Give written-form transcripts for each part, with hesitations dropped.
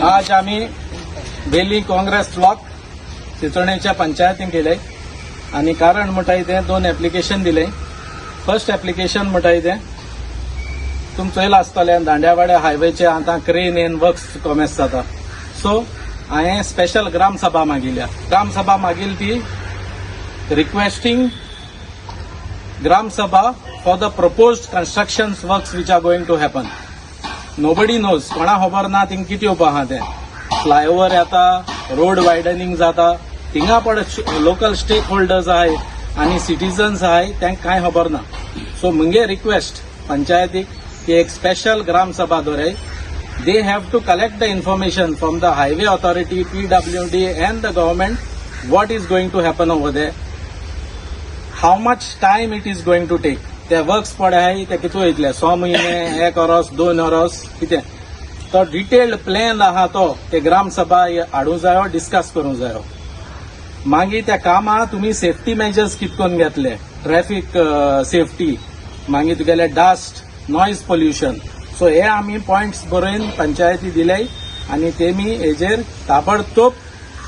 आज आम्ही Bailey Congress block चिंचोणेच्या पंचायतीन केले आणि कारण म्हणटा ते 2 ऍप्लिकेशन दिले. फर्स्ट ऍप्लिकेशन म्हणटा ते तुम चयला आसतले दांड्यावाड्या हायवेचे आता क्रेन इन वर्क्स कॉमेस जाता. सो हांवें स्पेशल ग्रामसभा मागिल्ल्या. ग्रामसभा मागील ती requesting gram sabha for the proposed constructions works which are going to happen. Nobody knows. कोणा खबर ना थिंग किती येवपा आहा ते. फ्लायओव्हर येता, रोड वायडनिंग जाता, थिंगा पण लोकल स्टेक होल्डर्स आहाय आणि सिटीजन्स आहाय त्यांक कांय खबर ना. सो मुगे रिक्वेस्ट पंचायतीक की एक स्पेशल ग्रामसभा दवराय. They have to collect the information from the highway authority, PWD and the government what is going to happen over there. How much time it is going to take. ते works पडे आहाय ते कितू वयतले 6 म्हयने 1 वर्स 2 वर्स कितें तो डिटेल्ड प्लॅन आहा तो ते ग्रामसभा हाडूं जायो, डिस्कस करूं जायो. मागीर त्या कामा तुम्ही सेफ्टी मेजर्स कितकोन घेतले, ट्रॅफिक सेफ्टी, मागीर तुगेले डस्ट, नॉइज पोल्युशन. सो हे आमी पॉइंट्स बरोवन पंचायती दिले आणि तेमी हेजेर ताबडतोब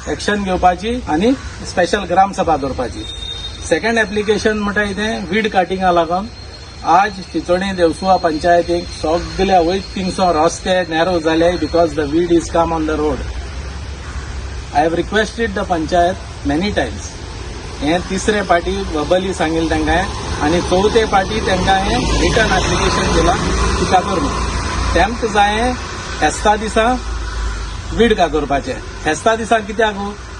एक्शन घेवपाची आणि स्पेशल ग्रामसभा दवरपाची. सेकंड ऍप्लिकेशन म्हणटा तें वीड काटिंगा लागून आज चिंचोणे देवसुवा पंचायतीक सगळ्या वयर थिंगसो रस्ते नॅरो जाले because the weed is come on the road. I have requested the panchayat many Times. हे तिसरे पाटी वर्बली सांगिल्लें तांकां आणि चौथे पाटी तांकां हे रिटर्न ऍप्लिकेशन दिला की कातोर म्हणून. तेंत जाय हेस्ता दिसा वीड कातोरपाचें. हेस्ता दिसा कित्याक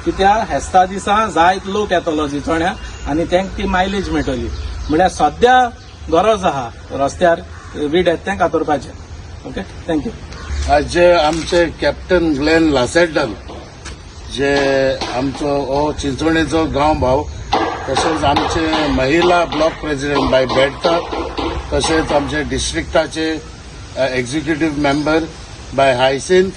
कित्याक हेस्ता दिसा जायत लोक येतलो चिंचोण्या आणि त्यांक ती मायलेज मेळटली. म्हळ्यार सध्या गरज आहा रस्त्यार वीड येता तें कातोरपाचें. Okay, thank you. आज जे आमचे कॅप्टन ग्लेन लासेड्डन जे आमचो हो चिंचोणेचो गांव भाव, तशेंच आमचे महिला ब्लॉक प्रेसिडेंट बाय बेडता, तशेंच आमचे डिस्ट्रिक्टाचे एक्झिक्युटिव्ह मेंबर बाय हायसिंथ,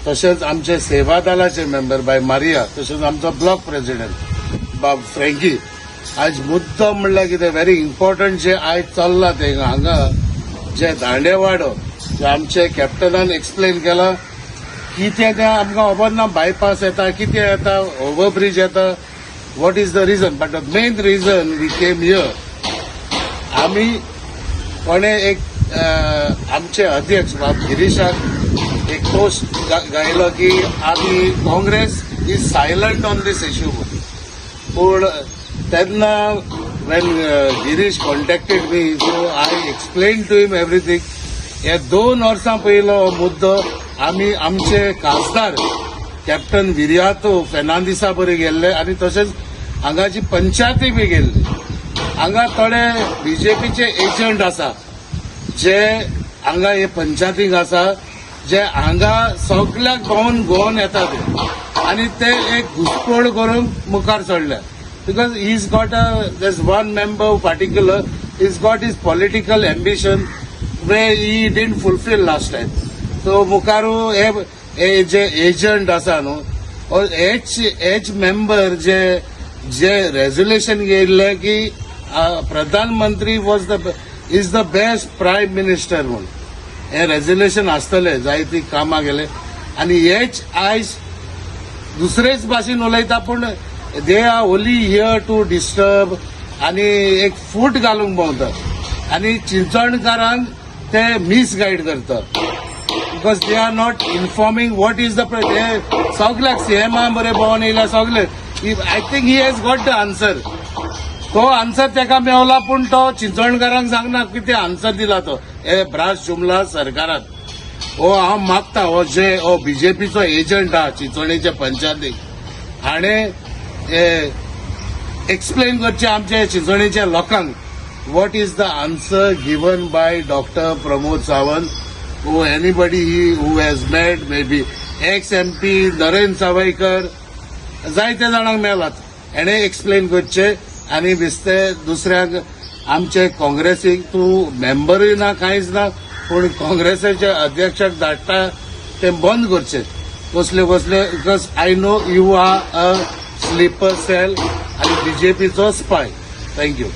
तशेंच आमचे सेवा दलाचे मेंबर बाय मारिया, तशेंच आमचो ब्लॉक प्रेसिडेंट बाब फ्रँकी. आज मुद्दम म्हणल्यार कितें व्हेरी इम्पॉर्टंट जे आयज चल्लां ते हांगा जे दांडेवाडो जे आमचे कॅप्टनान एक्सप्लेन केला कितें तें आमकां खबर ना. बायपास येता, कितें येता, ओव्हरब्रिज येता, what is the reason. But the main reason we came here. आमी कोणे एक आमचे अध्यक्ष बाब गिरीशाक एक पोस्ट गायलो की आमी Congress is silent on this issue. पूण तेन्ना when Girish contacted me, so I explain to him everything. हे 2 वर्सां पयलो मुद्दो आमी आमचे खासदार कॅप्टन विरियातो फेर्नांदिसा बरें गेल्ले आणि तशेंच हांगाची पंचायती बी गेल्ली. हांगा थोडे बीजेपीचे एजंट आसा जे हांगा हे पंचायतीक आसा, जे हांगा सगळ्याक घोवन येता ते आणि ते एक घुसखोर करून मुखार चडल्या. Because he's got there's one member particular, he's got his political ambition where he didn't fulfill last time. So मुखारू हे जे एजंट आसा न्हू, और एच मेंबर जे रेजोल्युशन घेयल्ले की प्रधानमंत्री is the best prime minister म्हणून हे रेजोल्युशन आसतले, जायती कामां गेले आणि हेच आयज दुसरेच भाशेन उलयता. पूण they are only here to disturb आणि एक फूट घालूंक भोंवतात आणि चिंचोणकारांक ते मिसगायड करतात. Because they are not informing what is the सगळ्याक सीएमा बरें भोंवन येयल्या सगळे. I think he has got the answer. तो आन्सर तेका मेवला पूण तो चिंचोणकारांक सांगना कितें आन्सर दिला तो हे भ्रास जुमला सरकारान. हो हांव मागता हो बीजेपीचो एजंट आहा चिंचोणेच्या पंचायतीक हाणें एक्सप्लेन करचे आमचे चिंचोणेच्या लोकांक what is the answer given by doctor Pramod Sawant, who anybody who has met may be ex MP Narendra Sawaikar, जायते जाणांक मेळ्ळात. हेणे एक्सप्लेन करचे आणि दिसते दुसऱ्याक आमचे काँग्रेसीक तूं मेंबरूय ना कांयच ना, पूण काँग्रेसाच्या अध्यक्षाक धाडटा ते बंद करचे कसले because I know you are a sleeper cell आणि बीजेपीचो स्पाय. थँक्यू.